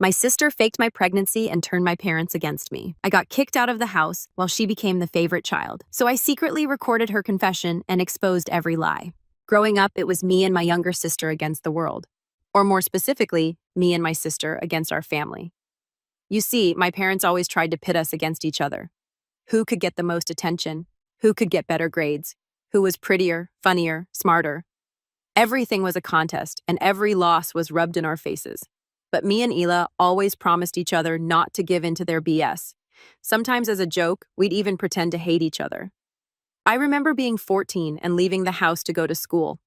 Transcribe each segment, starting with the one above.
My sister faked my pregnancy and turned my parents against me. I got kicked out of the house while she became the favorite child. So I secretly recorded her confession and exposed every lie. Growing up, it was me and my younger sister against the world. Or more specifically, me and my sister against our family. You see, my parents always tried to pit us against each other. Who could get the most attention? Who could get better grades? Who was prettier, funnier, smarter? Everything was a contest, and every loss was rubbed in our faces. But me and Ela always promised each other not to give in to their BS. Sometimes as a joke, we'd even pretend to hate each other. I remember being 14 and leaving the house to go to school.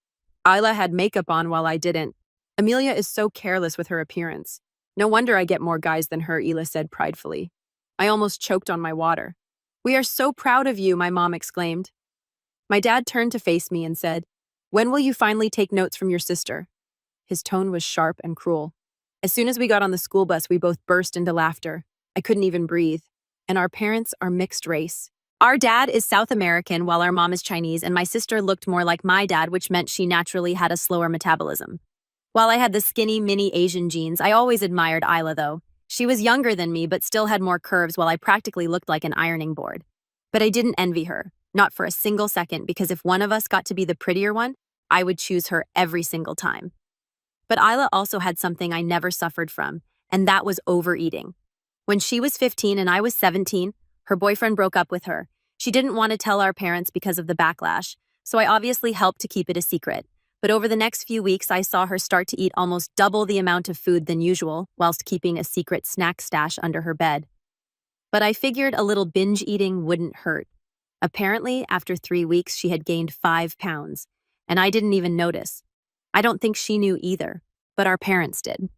Isla had makeup on while I didn't. Amelia is so careless with her appearance. No wonder I get more guys than her, Ela said pridefully. I almost choked on my water. "We are so proud of you," my mom exclaimed. My dad turned to face me and said, "When will you finally take notes from your sister?" His tone was sharp and cruel. As soon as we got on the school bus, we both burst into laughter. I couldn't even breathe. And our parents are mixed race. Our dad is South American while our mom is Chinese, and my sister looked more like my dad, which meant she naturally had a slower metabolism. While I had the skinny, mini Asian genes, I always admired Isla, though. She was younger than me, but still had more curves while I practically looked like an ironing board. But I didn't envy her, not for a single second, because if one of us got to be the prettier one, I would choose her every single time. But Isla also had something I never suffered from, and that was overeating. When she was 15 and I was 17, her boyfriend broke up with her. She didn't want to tell our parents because of the backlash, so I obviously helped to keep it a secret. But over the next few weeks, I saw her start to eat almost double the amount of food than usual, whilst keeping a secret snack stash under her bed. But I figured a little binge eating wouldn't hurt. Apparently, after 3 weeks, she had gained 5 pounds, and I didn't even notice. I don't think she knew either, but our parents did.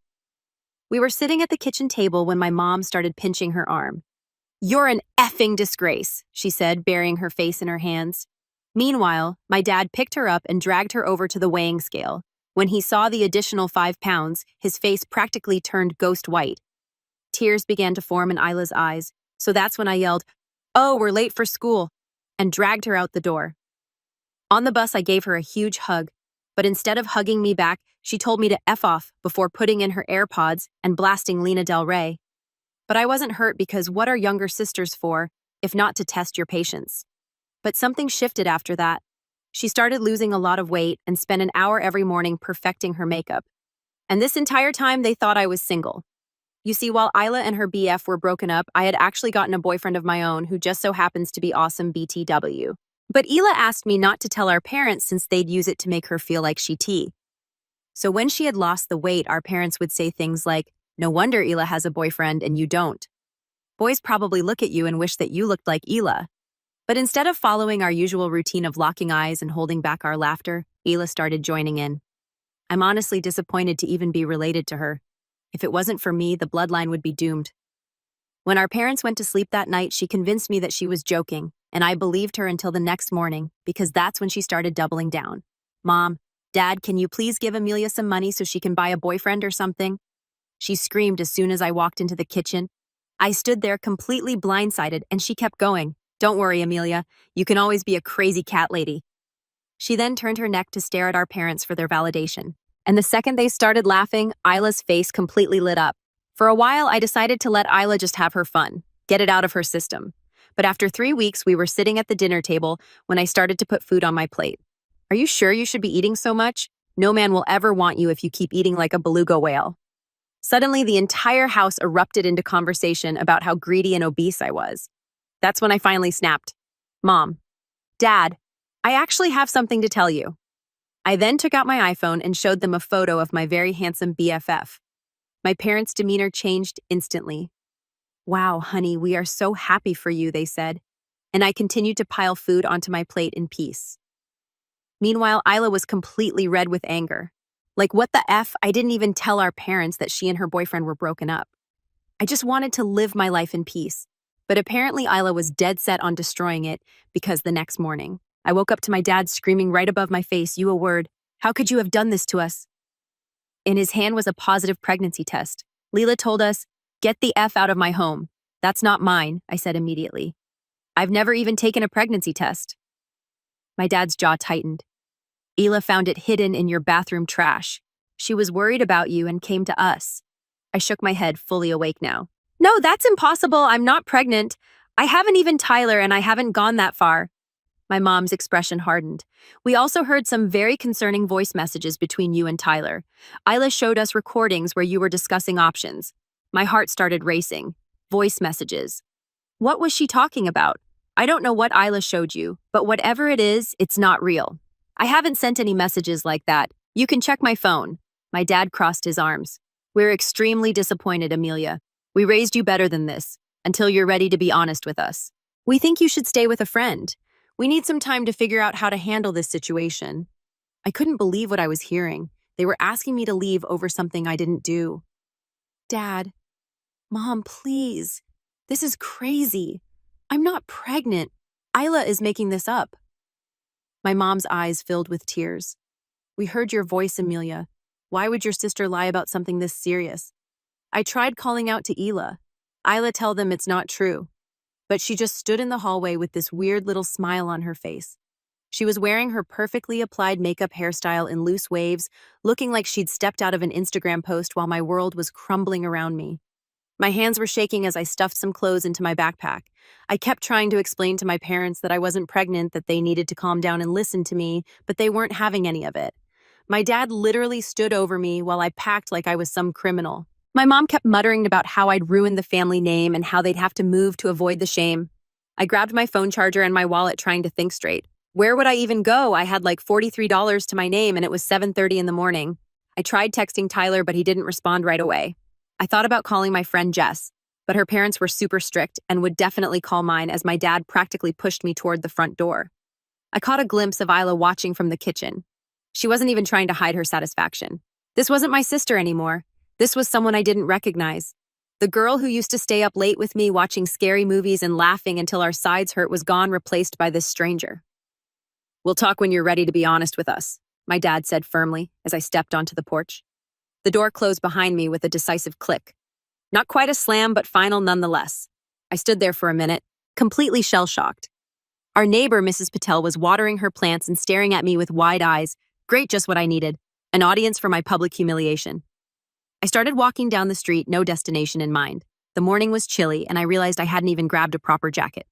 We were sitting at the kitchen table when my mom started pinching her arm. "You're an effing disgrace," she said, burying her face in her hands. Meanwhile, my dad picked her up and dragged her over to the weighing scale. When he saw the additional 5 pounds, his face practically turned ghost white. Tears began to form in Isla's eyes, so that's when I yelled, "Oh, we're late for school," and dragged her out the door. On the bus, I gave her a huge hug. But instead of hugging me back, she told me to F off before putting in her AirPods and blasting Lena Del Rey. But I wasn't hurt because what are younger sisters for, if not to test your patience? But something shifted after that. She started losing a lot of weight and spent an hour every morning perfecting her makeup. And this entire time, they thought I was single. You see, while Isla and her BF were broken up, I had actually gotten a boyfriend of my own who just so happens to be awesome BTW. But Ela asked me not to tell our parents since they'd use it to make her feel like she T. So when she had lost the weight, our parents would say things like, "No wonder Ela has a boyfriend and you don't. Boys probably look at you and wish that you looked like Ela." But instead of following our usual routine of locking eyes and holding back our laughter, Ela started joining in. I'm honestly disappointed to even be related to her. If it wasn't for me, the bloodline would be doomed. When our parents went to sleep that night, she convinced me that she was joking, and I believed her until the next morning, because that's when she started doubling down. "Mom, Dad, can you please give Amelia some money so she can buy a boyfriend or something?" She screamed as soon as I walked into the kitchen. I stood there completely blindsided, and she kept going. "Don't worry, Amelia. You can always be a crazy cat lady." She then turned her neck to stare at our parents for their validation. And the second they started laughing, Isla's face completely lit up. For a while, I decided to let Isla just have her fun, get it out of her system. But after 3 weeks, we were sitting at the dinner table when I started to put food on my plate. "Are you sure you should be eating so much? No man will ever want you if you keep eating like a beluga whale." Suddenly, the entire house erupted into conversation about how greedy and obese I was. That's when I finally snapped. "Mom, Dad, I actually have something to tell you." I then took out my iPhone and showed them a photo of my very handsome BFF. My parents' demeanor changed instantly. "Wow, honey, we are so happy for you," they said, and I continued to pile food onto my plate in peace. Meanwhile, Isla was completely red with anger. Like, what the F? I didn't even tell our parents that she and her boyfriend were broken up. I just wanted to live my life in peace. But apparently Isla was dead set on destroying it, because the next morning, I woke up to my dad screaming right above my face, "You a word. How could you have done this to us?" In his hand was a positive pregnancy test. Leela told us, "Get the F out of my home." "That's not mine," I said immediately. "I've never even taken a pregnancy test." My dad's jaw tightened. "Ela found it hidden in your bathroom trash. She was worried about you and came to us." I shook my head, fully awake now. No, that's impossible. I'm not pregnant. I haven't even Tyler, and I haven't gone that far. My mom's expression hardened. We also heard some very concerning voice messages between you and Tyler. Isla showed us recordings where you were discussing options. My heart started racing. Voice messages. What was she talking about? I don't know what Isla showed you, but whatever it is, it's not real. I haven't sent any messages like that. You can check my phone. My dad crossed his arms. We're extremely disappointed, Amelia. We raised you better than this, until you're ready to be honest with us. We think you should stay with a friend. We need some time to figure out how to handle this situation. I couldn't believe what I was hearing. They were asking me to leave over something I didn't do. Dad, Mom, please. This is crazy. I'm not pregnant. Isla is making this up. My mom's eyes filled with tears. We heard your voice, Amelia. Why would your sister lie about something this serious? I tried calling out to Isla, tell them it's not true. But she just stood in the hallway with this weird little smile on her face. She was wearing her perfectly applied makeup hairstyle in loose waves, looking like she'd stepped out of an Instagram post while my world was crumbling around me. My hands were shaking as I stuffed some clothes into my backpack. I kept trying to explain to my parents that I wasn't pregnant, that they needed to calm down and listen to me, but they weren't having any of it. My dad literally stood over me while I packed like I was some criminal. My mom kept muttering about how I'd ruined the family name and how they'd have to move to avoid the shame. I grabbed my phone charger and my wallet trying to think straight. Where would I even go? I had like $43 to my name and it was 7:30 in the morning. I tried texting Tyler, but he didn't respond right away. I thought about calling my friend Jess, but her parents were super strict and would definitely call mine as my dad practically pushed me toward the front door. I caught a glimpse of Isla watching from the kitchen. She wasn't even trying to hide her satisfaction. This wasn't my sister anymore. This was someone I didn't recognize. The girl who used to stay up late with me watching scary movies and laughing until our sides hurt was gone, replaced by this stranger. We'll talk when you're ready to be honest with us, my dad said firmly as I stepped onto the porch. The door closed behind me with a decisive click. Not quite a slam, but final nonetheless. I stood there for a minute, completely shell-shocked. Our neighbor, Mrs. Patel, was watering her plants and staring at me with wide eyes. Great, just what I needed. An audience for my public humiliation. I started walking down the street, no destination in mind. The morning was chilly, and I realized I hadn't even grabbed a proper jacket.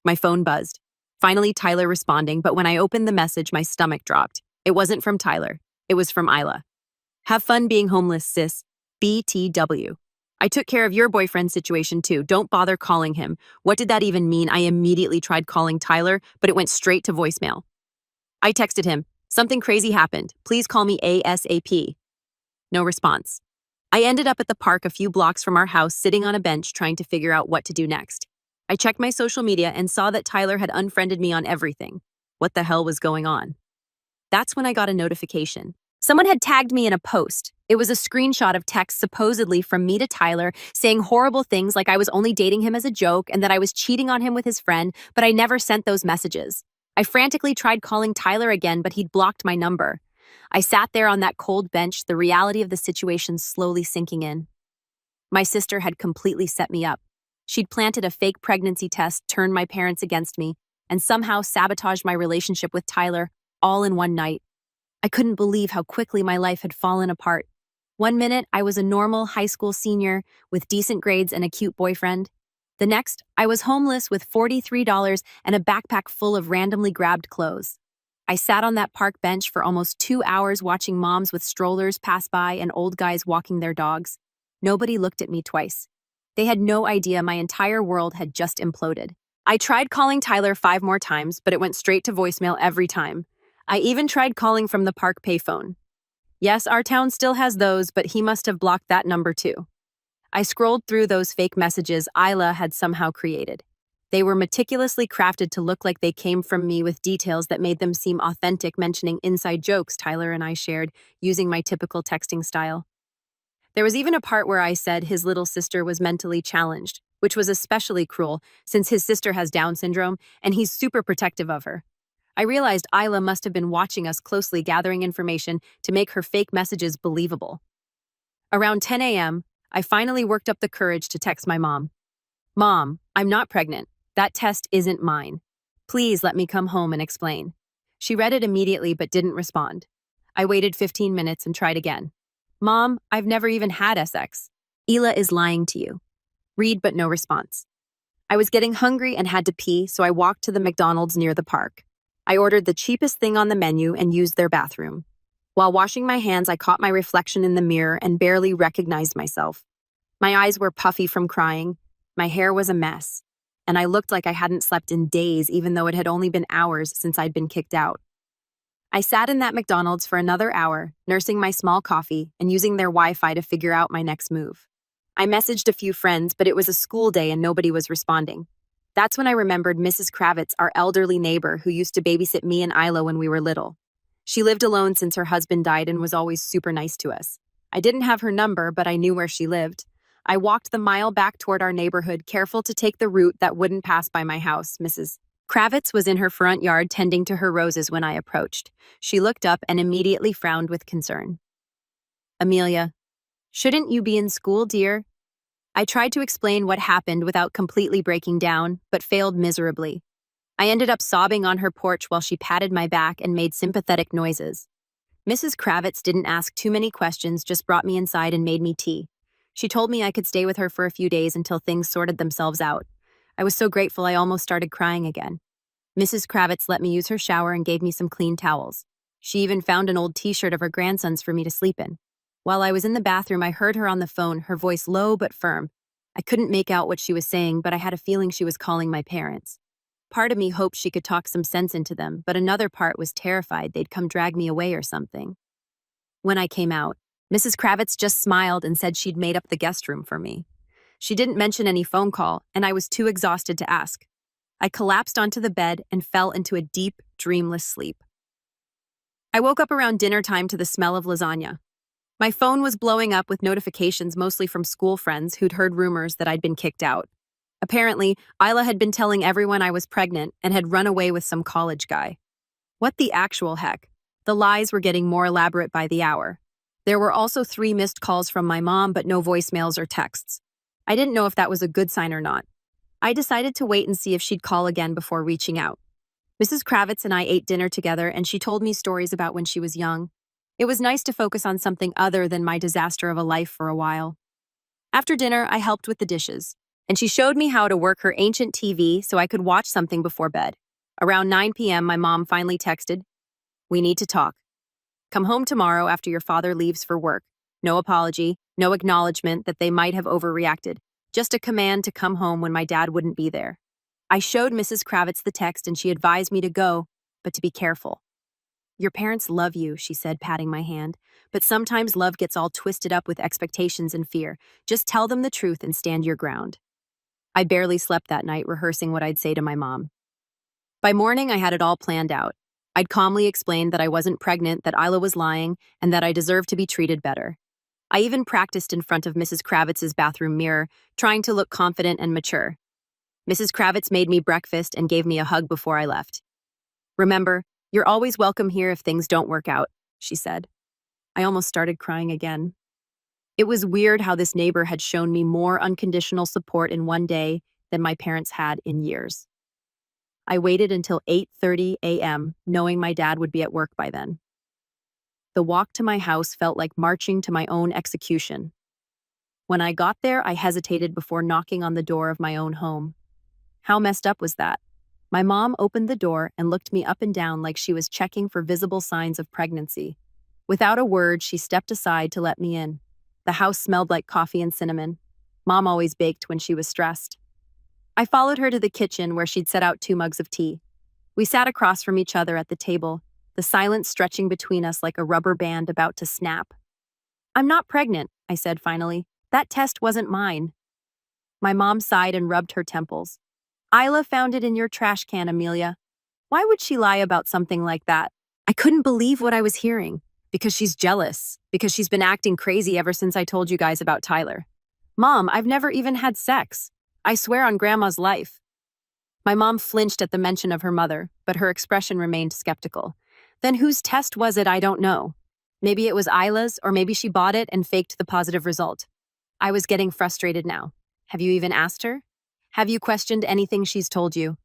My phone buzzed. Finally, Tyler responding, but when I opened the message, my stomach dropped. It wasn't from Tyler. It was from Isla. Have fun being homeless, sis. BTW. I took care of your boyfriend's situation too. Don't bother calling him. What did that even mean? I immediately tried calling Tyler, but it went straight to voicemail. I texted him, something crazy happened. Please call me ASAP. No response. I ended up at the park a few blocks from our house, sitting on a bench trying to figure out what to do next. I checked my social media and saw that Tyler had unfriended me on everything. What the hell was going on? That's when I got a notification. Someone had tagged me in a post. It was a screenshot of text supposedly from me to Tyler saying horrible things like I was only dating him as a joke and that I was cheating on him with his friend, but I never sent those messages. I frantically tried calling Tyler again, but he'd blocked my number. I sat there on that cold bench, the reality of the situation slowly sinking in. My sister had completely set me up. She'd planted a fake pregnancy test, turned my parents against me, and somehow sabotaged my relationship with Tyler, all in one night. I couldn't believe how quickly my life had fallen apart. One minute, I was a normal high school senior with decent grades and a cute boyfriend. The next, I was homeless with $43 and a backpack full of randomly grabbed clothes. I sat on that park bench for almost 2 hours watching moms with strollers pass by and old guys walking their dogs. Nobody looked at me twice. They had no idea my entire world had just imploded. I tried calling Tyler 5 more times, but it went straight to voicemail every time. I even tried calling from the park payphone. Yes, our town still has those, but he must have blocked that number too. I scrolled through those fake messages Isla had somehow created. They were meticulously crafted to look like they came from me with details that made them seem authentic, mentioning inside jokes Tyler and I shared, using my typical texting style. There was even a part where I said his little sister was mentally challenged, which was especially cruel since his sister has Down syndrome and he's super protective of her. I realized Isla must have been watching us closely, gathering information to make her fake messages believable. Around 10 a.m., I finally worked up the courage to text my mom. Mom, I'm not pregnant. That test isn't mine. Please let me come home and explain. She read it immediately but didn't respond. I waited 15 minutes and tried again. Mom, I've never even had SX. Ela is lying to you. Read but no response. I was getting hungry and had to pee, so I walked to the McDonald's near the park. I ordered the cheapest thing on the menu and used their bathroom. While washing my hands, I caught my reflection in the mirror and barely recognized myself. My eyes were puffy from crying, my hair was a mess, and I looked like I hadn't slept in days even though it had only been hours since I'd been kicked out. I sat in that McDonald's for another hour, nursing my small coffee and using their Wi-Fi to figure out my next move. I messaged a few friends, but it was a school day and nobody was responding. That's when I remembered Mrs. Kravitz, our elderly neighbor who used to babysit me and Isla when we were little. She lived alone since her husband died and was always super nice to us. I didn't have her number, but I knew where she lived. I walked the mile back toward our neighborhood, careful to take the route that wouldn't pass by my house. Mrs. Kravitz was in her front yard tending to her roses when I approached. She looked up and immediately frowned with concern. Amelia, shouldn't you be in school, dear? I tried to explain what happened without completely breaking down, but failed miserably. I ended up sobbing on her porch while she patted my back and made sympathetic noises. Mrs. Kravitz didn't ask too many questions, just brought me inside and made me tea. She told me I could stay with her for a few days until things sorted themselves out. I was so grateful I almost started crying again. Mrs. Kravitz let me use her shower and gave me some clean towels. She even found an old t-shirt of her grandson's for me to sleep in. While I was in the bathroom, I heard her on the phone, her voice low but firm. I couldn't make out what she was saying, but I had a feeling she was calling my parents. Part of me hoped she could talk some sense into them, but another part was terrified they'd come drag me away or something. When I came out, Mrs. Kravitz just smiled and said she'd made up the guest room for me. She didn't mention any phone call, and I was too exhausted to ask. I collapsed onto the bed and fell into a deep, dreamless sleep. I woke up around dinner time to the smell of lasagna. My phone was blowing up with notifications mostly from school friends who'd heard rumors that I'd been kicked out. Apparently, Isla had been telling everyone I was pregnant and had run away with some college guy. What the actual heck? The lies were getting more elaborate by the hour. There were also 3 missed calls from my mom, but no voicemails or texts. I didn't know if that was a good sign or not. I decided to wait and see if she'd call again before reaching out. Mrs. Kravitz and I ate dinner together, and she told me stories about when she was young. It was nice to focus on something other than my disaster of a life for a while. After dinner, I helped with the dishes, and she showed me how to work her ancient TV so I could watch something before bed. Around 9 p.m., my mom finally texted, "We need to talk. Come home tomorrow after your father leaves for work. No apology, no acknowledgement that they might have overreacted. Just a command to come home when my dad wouldn't be there." I showed Mrs. Kravitz the text and she advised me to go, but to be careful. "Your parents love you," she said, patting my hand, "but sometimes love gets all twisted up with expectations and fear. Just tell them the truth and stand your ground." I barely slept that night, rehearsing what I'd say to my mom. By morning, I had it all planned out. I'd calmly explained that I wasn't pregnant, that Isla was lying, and that I deserved to be treated better. I even practiced in front of Mrs. Kravitz's bathroom mirror, trying to look confident and mature. Mrs. Kravitz made me breakfast and gave me a hug before I left. "Remember, you're always welcome here if things don't work out," she said. I almost started crying again. It was weird how this neighbor had shown me more unconditional support in one day than my parents had in years. I waited until 8:30 a.m., knowing my dad would be at work by then. The walk to my house felt like marching to my own execution. When I got there, I hesitated before knocking on the door of my own home. How messed up was that? My mom opened the door and looked me up and down like she was checking for visible signs of pregnancy. Without a word, she stepped aside to let me in. The house smelled like coffee and cinnamon. Mom always baked when she was stressed. I followed her to the kitchen where she'd set out 2 mugs of tea. We sat across from each other at the table, the silence stretching between us like a rubber band about to snap. "I'm not pregnant," I said finally. "That test wasn't mine." My mom sighed and rubbed her temples. "Isla found it in your trash can, Amelia. Why would she lie about something like that?" I couldn't believe what I was hearing. Because she's jealous. Because she's been acting crazy ever since I told you guys about Tyler. "Mom, I've never even had sex. I swear on Grandma's life." My mom flinched at the mention of her mother, but her expression remained skeptical. "Then whose test was it? I don't know. Maybe it was Isla's, or maybe she bought it and faked the positive result." I was getting frustrated now. "Have you even asked her? Have you questioned anything she's told you?"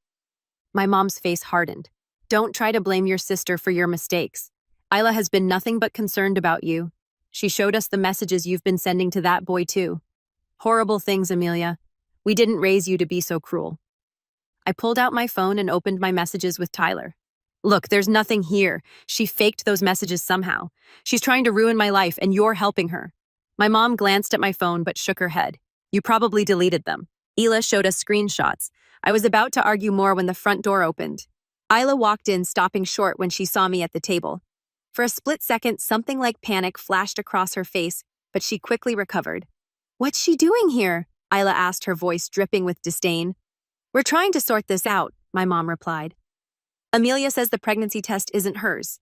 My mom's face hardened. "Don't try to blame your sister for your mistakes. Isla has been nothing but concerned about you. She showed us the messages you've been sending to that boy too." Horrible things, Amelia. We didn't raise you to be so cruel. I pulled out my phone and opened my messages with Tyler. Look, there's nothing here. She faked those messages somehow. She's trying to ruin my life, and you're helping her. My mom glanced at my phone but shook her head. You probably deleted them. Ela showed us screenshots. I was about to argue more when the front door opened. Isla walked in, stopping short when she saw me at the table. For a split second, something like panic flashed across her face, but she quickly recovered. What's she doing here? Isla asked, her voice dripping with disdain. We're trying to sort this out, my mom replied. Amelia says the pregnancy test isn't hers.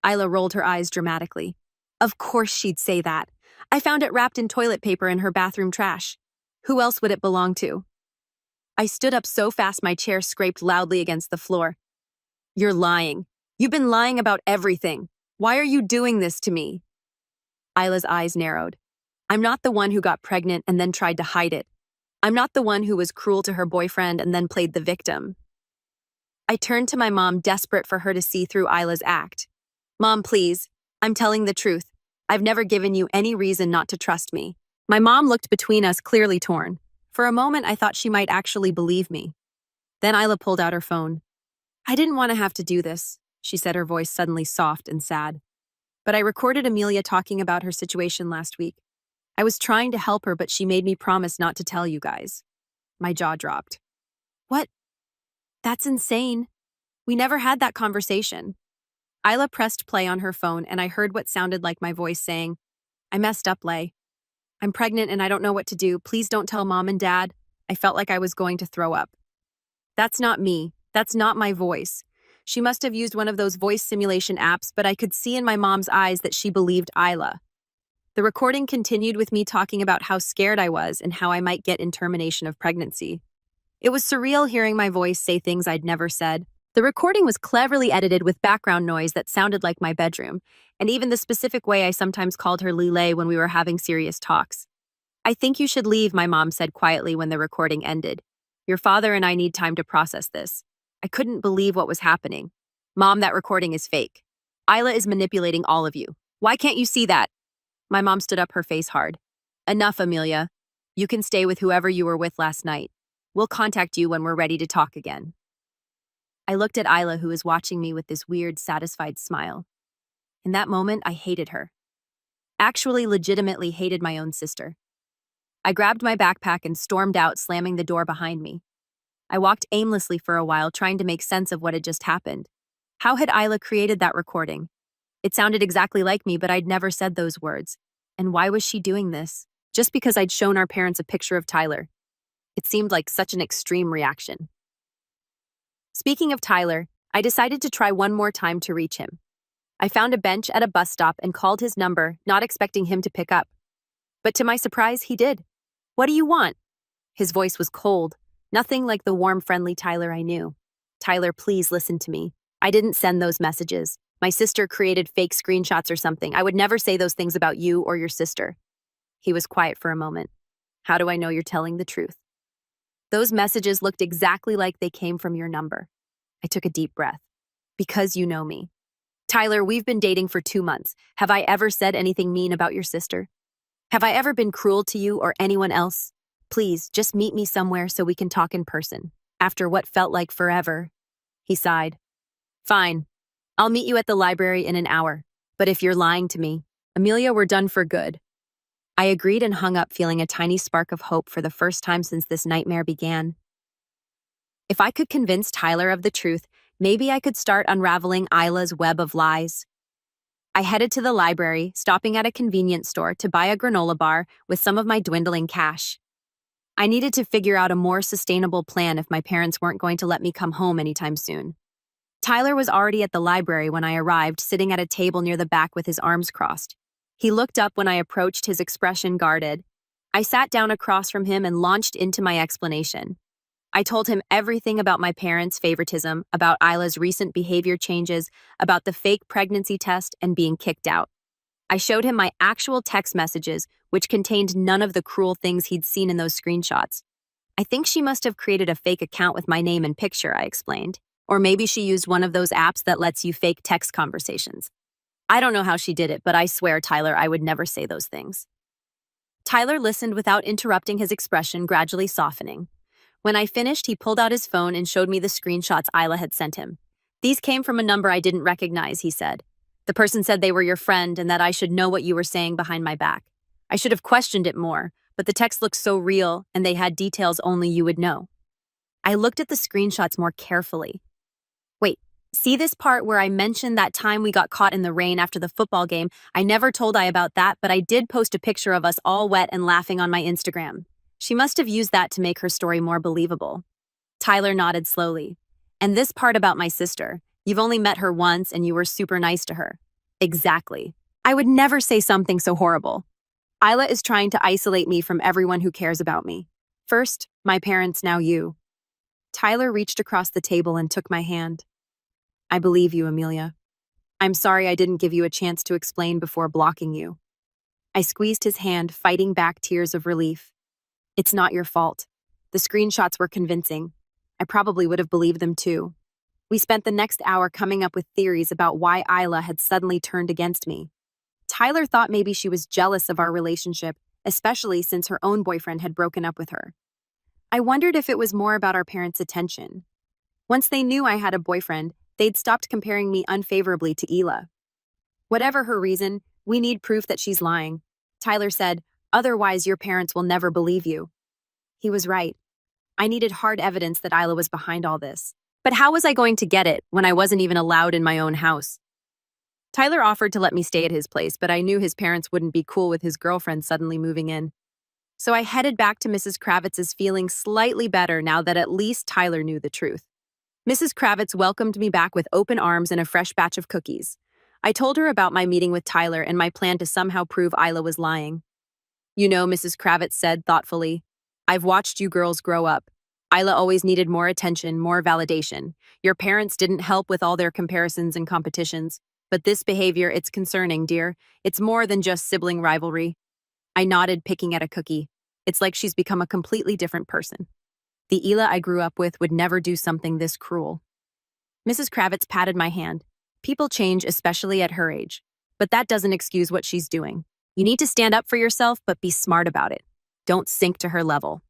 Isla rolled her eyes dramatically. Of course she'd say that. I found it wrapped in toilet paper in her bathroom trash. Who else would it belong to? I stood up so fast my chair scraped loudly against the floor. You're lying. You've been lying about everything. Why are you doing this to me? Isla's eyes narrowed. I'm not the one who got pregnant and then tried to hide it. I'm not the one who was cruel to her boyfriend and then played the victim. I turned to my mom, desperate for her to see through Isla's act. Mom, please. I'm telling the truth. I've never given you any reason not to trust me. My mom looked between us, clearly torn. For a moment, I thought she might actually believe me. Then Isla pulled out her phone. I didn't want to have to do this, she said, her voice suddenly soft and sad. But I recorded Amelia talking about her situation last week. I was trying to help her, but she made me promise not to tell you guys. My jaw dropped. What? That's insane. We never had that conversation. Isla pressed play on her phone, and I heard what sounded like my voice saying, I messed up, Lay. I'm pregnant and I don't know what to do. Please don't tell Mom and Dad. I felt like I was going to throw up. That's not me. That's not my voice. She must have used one of those voice simulation apps, but I could see in my mom's eyes that she believed Isla. The recording continued with me talking about how scared I was and how I might get in termination of pregnancy. It was surreal hearing my voice say things I'd never said. The recording was cleverly edited with background noise that sounded like my bedroom, and even the specific way I sometimes called her Lile when we were having serious talks. I think you should leave, my mom said quietly when the recording ended. Your father and I need time to process this. I couldn't believe what was happening. Mom, that recording is fake. Isla is manipulating all of you. Why can't you see that? My mom stood up, her face hard. Enough, Amelia. You can stay with whoever you were with last night. We'll contact you when we're ready to talk again. I looked at Isla, who was watching me with this weird, satisfied smile. In that moment, I hated her. Actually, legitimately hated my own sister. I grabbed my backpack and stormed out, slamming the door behind me. I walked aimlessly for a while, trying to make sense of what had just happened. How had Isla created that recording? It sounded exactly like me, but I'd never said those words. And why was she doing this? Just because I'd shown our parents a picture of Tyler. It seemed like such an extreme reaction. Speaking of Tyler, I decided to try one more time to reach him. I found a bench at a bus stop and called his number, not expecting him to pick up. But to my surprise, he did. What do you want? His voice was cold, nothing like the warm, friendly Tyler I knew. Tyler, please listen to me. I didn't send those messages. My sister created fake screenshots or something. I would never say those things about you or your sister. He was quiet for a moment. How do I know you're telling the truth? Those messages looked exactly like they came from your number. I took a deep breath. Because you know me. Tyler, we've been dating for 2 months. Have I ever said anything mean about your sister? Have I ever been cruel to you or anyone else? Please, just meet me somewhere so we can talk in person. After what felt like forever. He sighed. Fine. I'll meet you at the library in an hour. But if you're lying to me, Amelia, we're done for good. I agreed and hung up, feeling a tiny spark of hope for the first time since this nightmare began. If I could convince Tyler of the truth, maybe I could start unraveling Isla's web of lies. I headed to the library, stopping at a convenience store to buy a granola bar with some of my dwindling cash. I needed to figure out a more sustainable plan if my parents weren't going to let me come home anytime soon. Tyler was already at the library when I arrived, sitting at a table near the back with his arms crossed. He looked up when I approached, his expression guarded. I sat down across from him and launched into my explanation. I told him everything about my parents' favoritism, about Isla's recent behavior changes, about the fake pregnancy test, and being kicked out. I showed him my actual text messages, which contained none of the cruel things he'd seen in those screenshots. I think she must have created a fake account with my name and picture, I explained. Or maybe she used one of those apps that lets you fake text conversations. I don't know how she did it, but I swear, Tyler, I would never say those things. Tyler listened without interrupting, his expression gradually softening. When I finished, he pulled out his phone and showed me the screenshots Isla had sent him. These came from a number I didn't recognize, he said. The person said they were your friend and that I should know what you were saying behind my back. I should have questioned it more, but the text looked so real and they had details only you would know. I looked at the screenshots more carefully. Wait, see this part where I mentioned that time we got caught in the rain after the football game? I never told I about that, but I did post a picture of us all wet and laughing on my Instagram. She must have used that to make her story more believable. Tyler nodded slowly. And this part about my sister, you've only met her once and you were super nice to her. Exactly. I would never say something so horrible. Isla is trying to isolate me from everyone who cares about me. First, my parents, now you. Tyler reached across the table and took my hand. I believe you, Amelia. I'm sorry I didn't give you a chance to explain before blocking you. I squeezed his hand, fighting back tears of relief. It's not your fault. The screenshots were convincing. I probably would have believed them too. We spent the next hour coming up with theories about why Isla had suddenly turned against me. Tyler thought maybe she was jealous of our relationship, especially since her own boyfriend had broken up with her. I wondered if it was more about our parents' attention. Once they knew I had a boyfriend, they'd stopped comparing me unfavorably to Isla. Whatever her reason, we need proof that she's lying. Tyler said, otherwise your parents will never believe you. He was right. I needed hard evidence that Isla was behind all this. But how was I going to get it when I wasn't even allowed in my own house? Tyler offered to let me stay at his place, but I knew his parents wouldn't be cool with his girlfriend suddenly moving in. So I headed back to Mrs. Kravitz's, feeling slightly better now that at least Tyler knew the truth. Mrs. Kravitz welcomed me back with open arms and a fresh batch of cookies. I told her about my meeting with Tyler and my plan to somehow prove Isla was lying. You know, Mrs. Kravitz said thoughtfully, I've watched you girls grow up. Isla always needed more attention, more validation. Your parents didn't help with all their comparisons and competitions. But this behavior, it's concerning, dear. It's more than just sibling rivalry. I nodded, picking at a cookie. It's like she's become a completely different person. The Isla I grew up with would never do something this cruel. Mrs. Kravitz patted my hand. People change, especially at her age. But that doesn't excuse what she's doing. You need to stand up for yourself, but be smart about it. Don't sink to her level.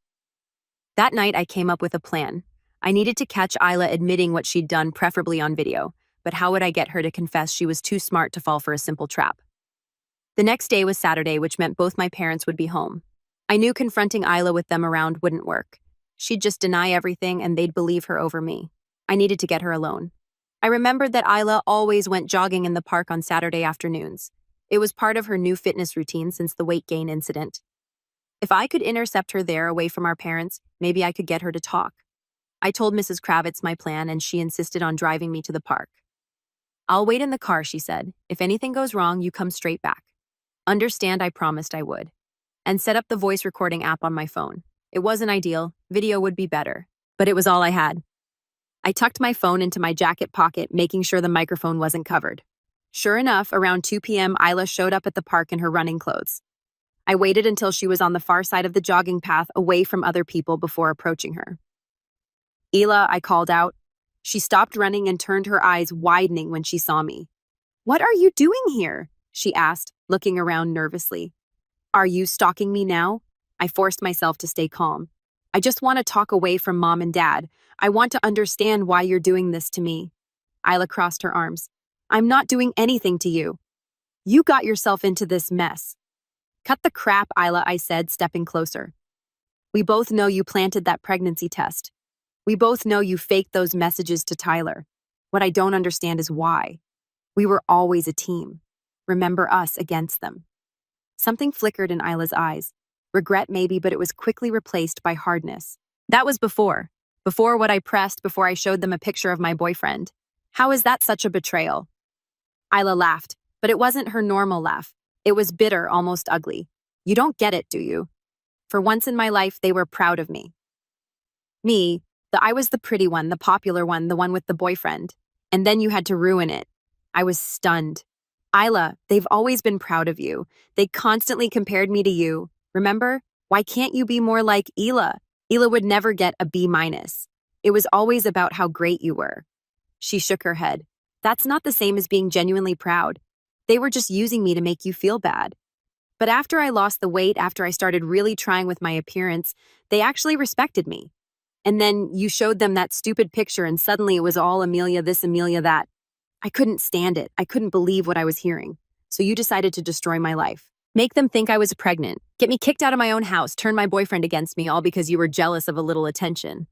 That night, I came up with a plan. I needed to catch Isla admitting what she'd done, preferably on video. But how would I get her to confess she was too smart to fall for a simple trap? The next day was Saturday, which meant both my parents would be home. I knew confronting Isla with them around wouldn't work. She'd just deny everything and they'd believe her over me. I needed to get her alone. I remembered that Isla always went jogging in the park on Saturday afternoons. It was part of her new fitness routine since the weight gain incident. If I could intercept her there away from our parents, maybe I could get her to talk. I told Mrs. Kravitz my plan and she insisted on driving me to the park. I'll wait in the car, she said. If anything goes wrong, you come straight back. Understand, I promised I would. And set up the voice recording app on my phone. It wasn't ideal, video would be better, but it was all I had. I tucked my phone into my jacket pocket, making sure the microphone wasn't covered. Sure enough, around 2 p.m., Isla showed up at the park in her running clothes. I waited until she was on the far side of the jogging path, away from other people, before approaching her. Isla, I called out. She stopped running and turned, her eyes widening when she saw me. What are you doing here? She asked, looking around nervously. Are you stalking me now? I forced myself to stay calm. I just want to talk away from Mom and Dad. I want to understand why you're doing this to me. Isla crossed her arms. I'm not doing anything to you. You got yourself into this mess. Cut the crap, Isla, I said, stepping closer. We both know you planted that pregnancy test. We both know you faked those messages to Tyler. What I don't understand is why. We were always a team. Remember us against them. Something flickered in Isla's eyes. Regret maybe, but it was quickly replaced by hardness. That was before. Before what I pressed, before I showed them a picture of my boyfriend. How is that such a betrayal? Isla laughed, but it wasn't her normal laugh. It was bitter, almost ugly. You don't get it, do you? For once in my life, they were proud of me. I was the pretty one, the popular one, the one with the boyfriend. And then you had to ruin it. I was stunned. Isla, they've always been proud of you. They constantly compared me to you. Remember? Why can't you be more like Isla? Isla would never get a B-. It was always about how great you were. She shook her head. That's not the same as being genuinely proud. They were just using me to make you feel bad. But after I lost the weight, after I started really trying with my appearance, they actually respected me. And then you showed them that stupid picture, and suddenly it was all Amelia this, Amelia that. I couldn't stand it. I couldn't believe what I was hearing. So you decided to destroy my life. Make them think I was pregnant. Get me kicked out of my own house. Turn my boyfriend against me, all because you were jealous of a little attention.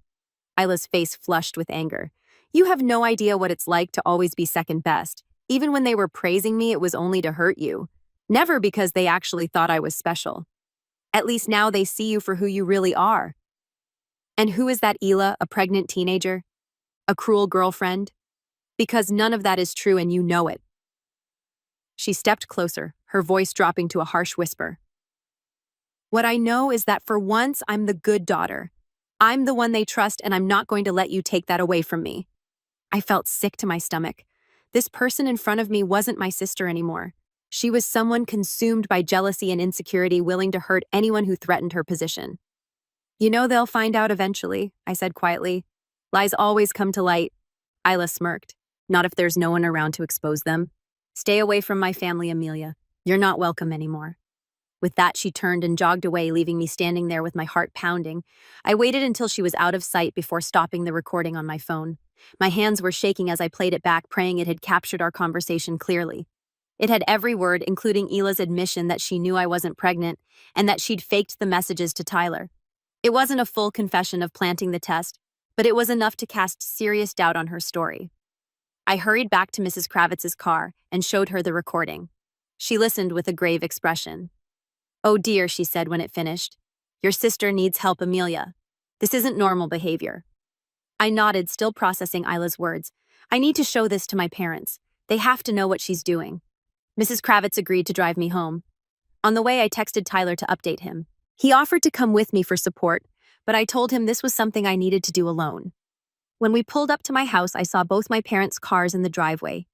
Isla's face flushed with anger. You have no idea what it's like to always be second best. Even when they were praising me, it was only to hurt you. Never because they actually thought I was special. At least now they see you for who you really are. And who is that Ela, a pregnant teenager? A cruel girlfriend? Because none of that is true and you know it. She stepped closer, her voice dropping to a harsh whisper. What I know is that for once I'm the good daughter. I'm the one they trust, and I'm not going to let you take that away from me. I felt sick to my stomach. This person in front of me wasn't my sister anymore. She was someone consumed by jealousy and insecurity, willing to hurt anyone who threatened her position. You know they'll find out eventually, I said quietly. Lies always come to light. Isla smirked. Not if there's no one around to expose them. Stay away from my family, Amelia. You're not welcome anymore. With that, she turned and jogged away, leaving me standing there with my heart pounding. I waited until she was out of sight before stopping the recording on my phone. My hands were shaking as I played it back, praying it had captured our conversation clearly. It had every word, including Ela's admission that she knew I wasn't pregnant and that she'd faked the messages to Tyler. It wasn't a full confession of planting the test, but it was enough to cast serious doubt on her story. I hurried back to Mrs. Kravitz's car and showed her the recording. She listened with a grave expression. Oh dear, she said when it finished. Your sister needs help, Amelia. This isn't normal behavior. I nodded, still processing Isla's words. I need to show this to my parents. They have to know what she's doing. Mrs. Kravitz agreed to drive me home. On the way, I texted Tyler to update him. He offered to come with me for support, but I told him this was something I needed to do alone. When we pulled up to my house, I saw both my parents' cars in the driveway.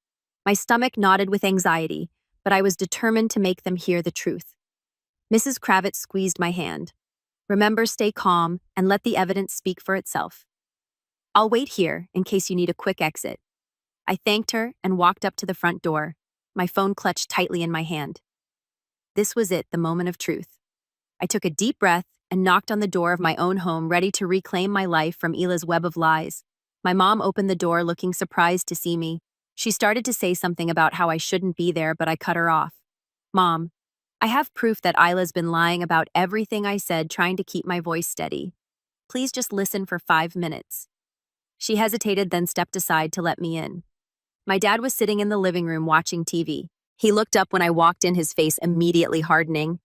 My stomach knotted with anxiety, but I was determined to make them hear the truth. Mrs. Kravitz squeezed my hand. Remember, stay calm and let the evidence speak for itself. I'll wait here in case you need a quick exit. I thanked her and walked up to the front door, my phone clutched tightly in my hand. This was it, the moment of truth. I took a deep breath and knocked on the door of my own home, ready to reclaim my life from Ela's web of lies. My mom opened the door, looking surprised to see me. She started to say something about how I shouldn't be there, but I cut her off. Mom, I have proof that Isla's been lying about everything I said, trying to keep my voice steady. Please just listen for 5 minutes. She hesitated, then stepped aside to let me in. My dad was sitting in the living room watching TV. He looked up when I walked in, his face immediately hardening.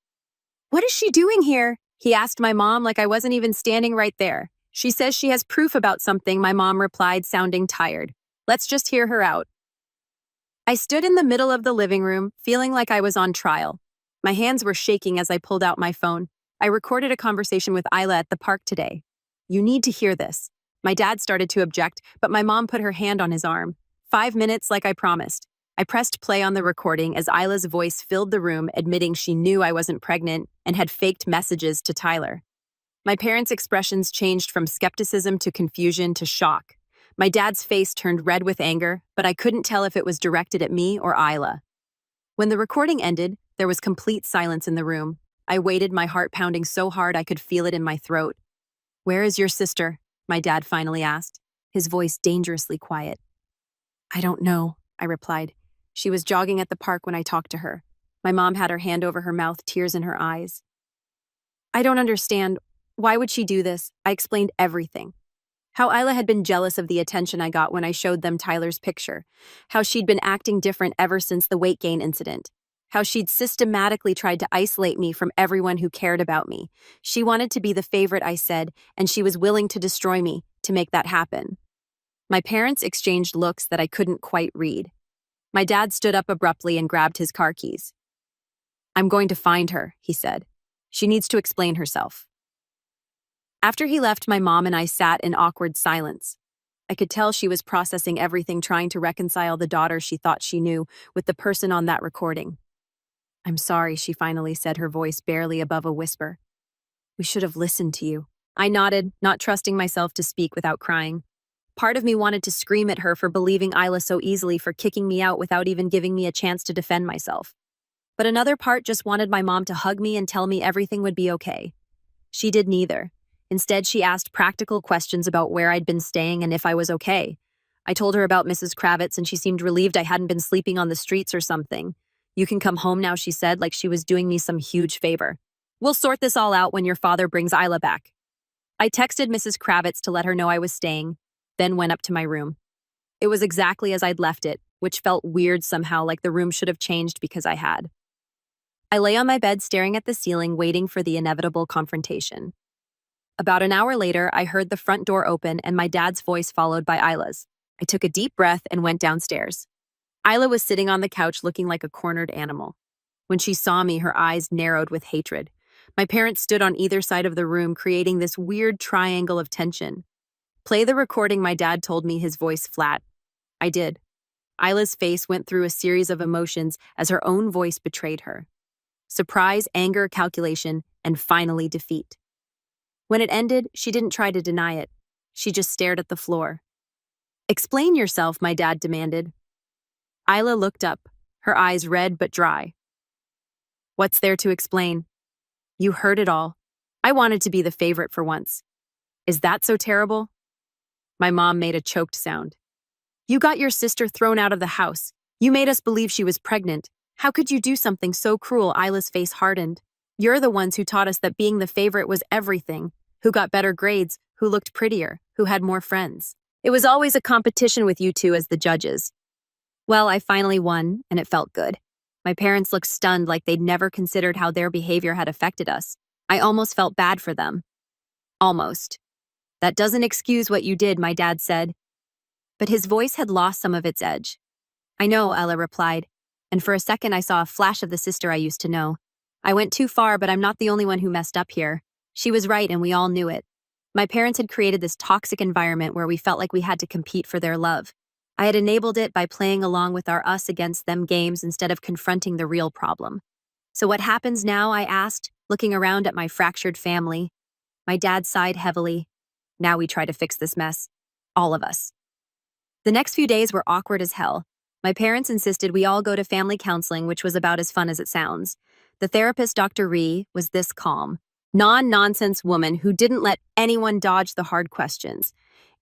What is she doing here? He asked my mom like I wasn't even standing right there. She says she has proof about something, my mom replied, sounding tired. Let's just hear her out. I stood in the middle of the living room, feeling like I was on trial. My hands were shaking as I pulled out my phone. I recorded a conversation with Isla at the park today. You need to hear this. My dad started to object, but my mom put her hand on his arm. 5 minutes, like I promised. I pressed play on the recording as Isla's voice filled the room, admitting she knew I wasn't pregnant and had faked messages to Tyler. My parents' expressions changed from skepticism to confusion to shock. My dad's face turned red with anger, but I couldn't tell if it was directed at me or Isla. When the recording ended, there was complete silence in the room. I waited, my heart pounding so hard I could feel it in my throat. Where is your sister? My dad finally asked, his voice dangerously quiet. I don't know, I replied. She was jogging at the park when I talked to her. My mom had her hand over her mouth, tears in her eyes. I don't understand. Why would she do this? I explained everything. How Isla had been jealous of the attention I got when I showed them Tyler's picture. How she'd been acting different ever since the weight gain incident. How she'd systematically tried to isolate me from everyone who cared about me. She wanted to be the favorite, I said, and she was willing to destroy me to make that happen. My parents exchanged looks that I couldn't quite read. My dad stood up abruptly and grabbed his car keys. I'm going to find her, he said. She needs to explain herself. After he left, my mom and I sat in awkward silence. I could tell she was processing everything, trying to reconcile the daughter she thought she knew with the person on that recording. I'm sorry, she finally said, her voice barely above a whisper. We should have listened to you. I nodded, not trusting myself to speak without crying. Part of me wanted to scream at her for believing Isla so easily, for kicking me out without even giving me a chance to defend myself. But another part just wanted my mom to hug me and tell me everything would be okay. She did neither. Instead, she asked practical questions about where I'd been staying and if I was okay. I told her about Mrs. Kravitz, and she seemed relieved I hadn't been sleeping on the streets or something. You can come home now, she said, like she was doing me some huge favor. We'll sort this all out when your father brings Isla back. I texted Mrs. Kravitz to let her know I was staying, then went up to my room. It was exactly as I'd left it, which felt weird somehow, like the room should have changed because I had. I lay on my bed staring at the ceiling, waiting for the inevitable confrontation. About an hour later, I heard the front door open and my dad's voice followed by Isla's. I took a deep breath and went downstairs. Isla was sitting on the couch looking like a cornered animal. When she saw me, her eyes narrowed with hatred. My parents stood on either side of the room, creating this weird triangle of tension. Play the recording, my dad told me, his voice flat. I did. Isla's face went through a series of emotions as her own voice betrayed her. Surprise, anger, calculation, and finally defeat. When it ended, she didn't try to deny it. She just stared at the floor. Explain yourself, my dad demanded. Isla looked up, her eyes red but dry. What's there to explain? You heard it all. I wanted to be the favorite for once. Is that so terrible? My mom made a choked sound. You got your sister thrown out of the house. You made us believe she was pregnant. How could you do something so cruel? Isla's face hardened. You're the ones who taught us that being the favorite was everything, who got better grades, who looked prettier, who had more friends. It was always a competition with you two as the judges. Well, I finally won, and it felt good. My parents looked stunned, like they'd never considered how their behavior had affected us. I almost felt bad for them. Almost. That doesn't excuse what you did, my dad said. But his voice had lost some of its edge. I know, Ella replied, and for a second I saw a flash of the sister I used to know. I went too far, but I'm not the only one who messed up here. She was right, and we all knew it. My parents had created this toxic environment where we felt like we had to compete for their love. I had enabled it by playing along with our us against them games instead of confronting the real problem. So what happens now, I asked, looking around at my fractured family. My dad sighed heavily. Now we try to fix this mess. All of us. The next few days were awkward as hell. My parents insisted we all go to family counseling, which was about as fun as it sounds. The therapist, Dr. Ree, was this calm, non-nonsense woman who didn't let anyone dodge the hard questions.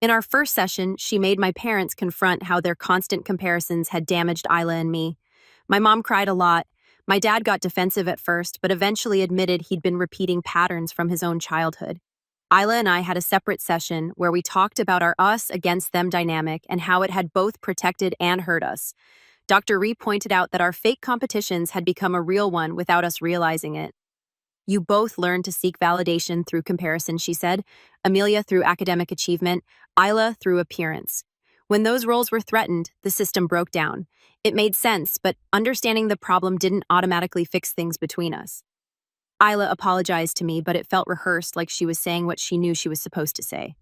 In our first session, she made my parents confront how their constant comparisons had damaged Isla and me. My mom cried a lot. My dad got defensive at first, but eventually admitted he'd been repeating patterns from his own childhood. Isla and I had a separate session where we talked about our us against them dynamic and how it had both protected and hurt us. Dr. Ree pointed out that our fake competitions had become a real one without us realizing it. You both learned to seek validation through comparison, she said. Amelia through academic achievement, Isla through appearance. When those roles were threatened, the system broke down. It made sense, but understanding the problem didn't automatically fix things between us. Isla apologized to me, but it felt rehearsed, like she was saying what she knew she was supposed to say.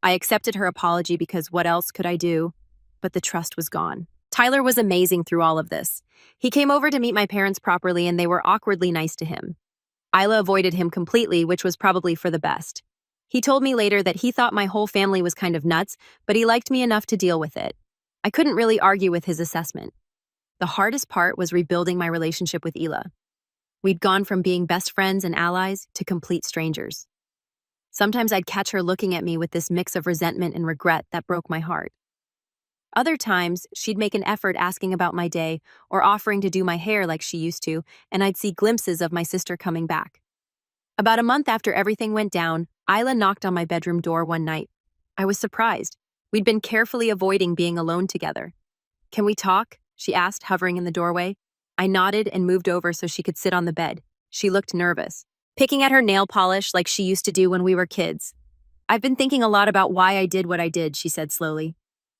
I accepted her apology because what else could I do? But the trust was gone. Tyler was amazing through all of this. He came over to meet my parents properly, and they were awkwardly nice to him. Isla avoided him completely, which was probably for the best. He told me later that he thought my whole family was kind of nuts, but he liked me enough to deal with it. I couldn't really argue with his assessment. The hardest part was rebuilding my relationship with Ela. We'd gone from being best friends and allies to complete strangers. Sometimes I'd catch her looking at me with this mix of resentment and regret that broke my heart. Other times, she'd make an effort asking about my day or offering to do my hair like she used to, and I'd see glimpses of my sister coming back. About a month after everything went down, Isla knocked on my bedroom door one night. I was surprised. We'd been carefully avoiding being alone together. Can we talk? She asked, hovering in the doorway. I nodded and moved over so she could sit on the bed. She looked nervous, picking at her nail polish like she used to do when we were kids. I've been thinking a lot about why I did what I did, she said slowly.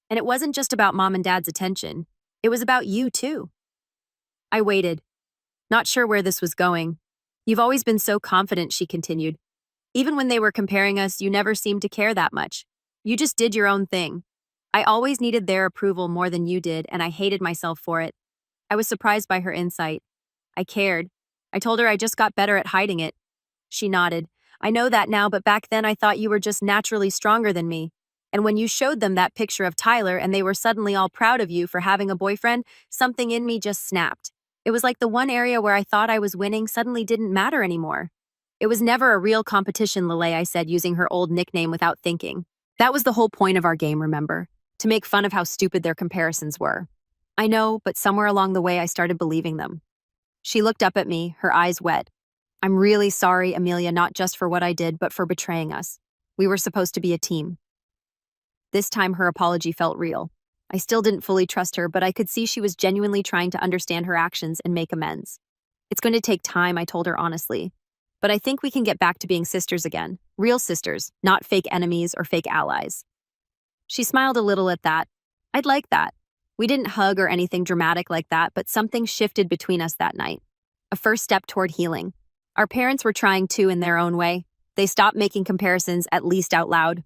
And it wasn't just about Mom and Dad's attention. It was about you, too. I waited, not sure where this was going. You've always been so confident, she continued. Even when they were comparing us, you never seemed to care that much. You just did your own thing. I always needed their approval more than you did, and I hated myself for it. I was surprised by her insight. I cared. I told her I just got better at hiding it. She nodded. I know that now, but back then I thought you were just naturally stronger than me. And when you showed them that picture of Tyler and they were suddenly all proud of you for having a boyfriend, something in me just snapped. It was like the one area where I thought I was winning suddenly didn't matter anymore. It was never a real competition, Lele, I said, using her old nickname without thinking. That was the whole point of our game, remember? To make fun of how stupid their comparisons were. I know, but somewhere along the way I started believing them. She looked up at me, her eyes wet. I'm really sorry, Amelia, not just for what I did, but for betraying us. We were supposed to be a team. This time her apology felt real. I still didn't fully trust her, but I could see she was genuinely trying to understand her actions and make amends. It's going to take time, I told her honestly. But I think we can get back to being sisters again. Real sisters, not fake enemies or fake allies. She smiled a little at that. I'd like that. We didn't hug or anything dramatic like that, but something shifted between us that night. A first step toward healing. Our parents were trying too in their own way. They stopped making comparisons, at least out loud.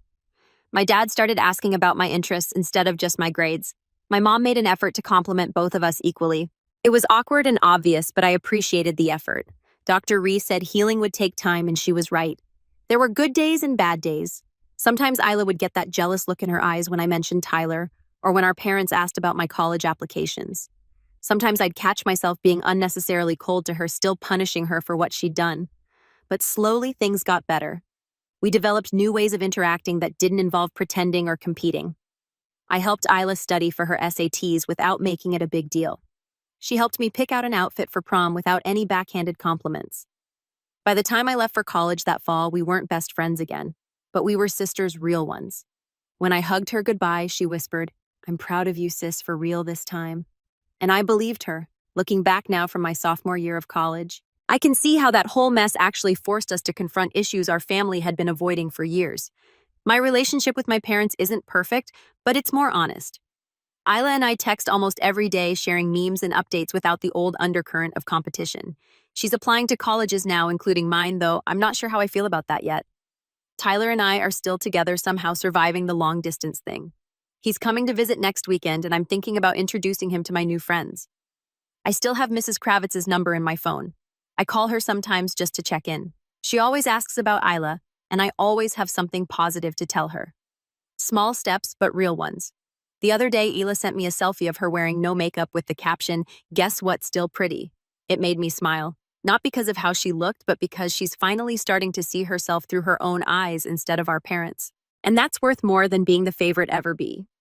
My dad started asking about my interests instead of just my grades. My mom made an effort to compliment both of us equally. It was awkward and obvious, but I appreciated the effort. Dr. Ree said healing would take time, and she was right. There were good days and bad days. Sometimes Isla would get that jealous look in her eyes when I mentioned Tyler, or when our parents asked about my college applications. Sometimes I'd catch myself being unnecessarily cold to her, still punishing her for what she'd done. But slowly things got better. We developed new ways of interacting that didn't involve pretending or competing. I helped Isla study for her SATs without making it a big deal. She helped me pick out an outfit for prom without any backhanded compliments. By the time I left for college that fall, we weren't best friends again, but we were sisters, real ones. When I hugged her goodbye, she whispered, "I'm proud of you, sis, for real this time." And I believed her. Looking back now from my sophomore year of college, I can see how that whole mess actually forced us to confront issues our family had been avoiding for years. My relationship with my parents isn't perfect, but it's more honest. Isla and I text almost every day, sharing memes and updates without the old undercurrent of competition. She's applying to colleges now, including mine, though I'm not sure how I feel about that yet. Tyler and I are still together, somehow surviving the long-distance thing. He's coming to visit next weekend, and I'm thinking about introducing him to my new friends. I still have Mrs. Kravitz's number in my phone. I call her sometimes just to check in. She always asks about Isla, and I always have something positive to tell her. Small steps, but real ones. The other day, Ela sent me a selfie of her wearing no makeup with the caption, "Guess what's still pretty?" It made me smile, not because of how she looked, but because she's finally starting to see herself through her own eyes instead of our parents'. And that's worth more than being the favorite ever be.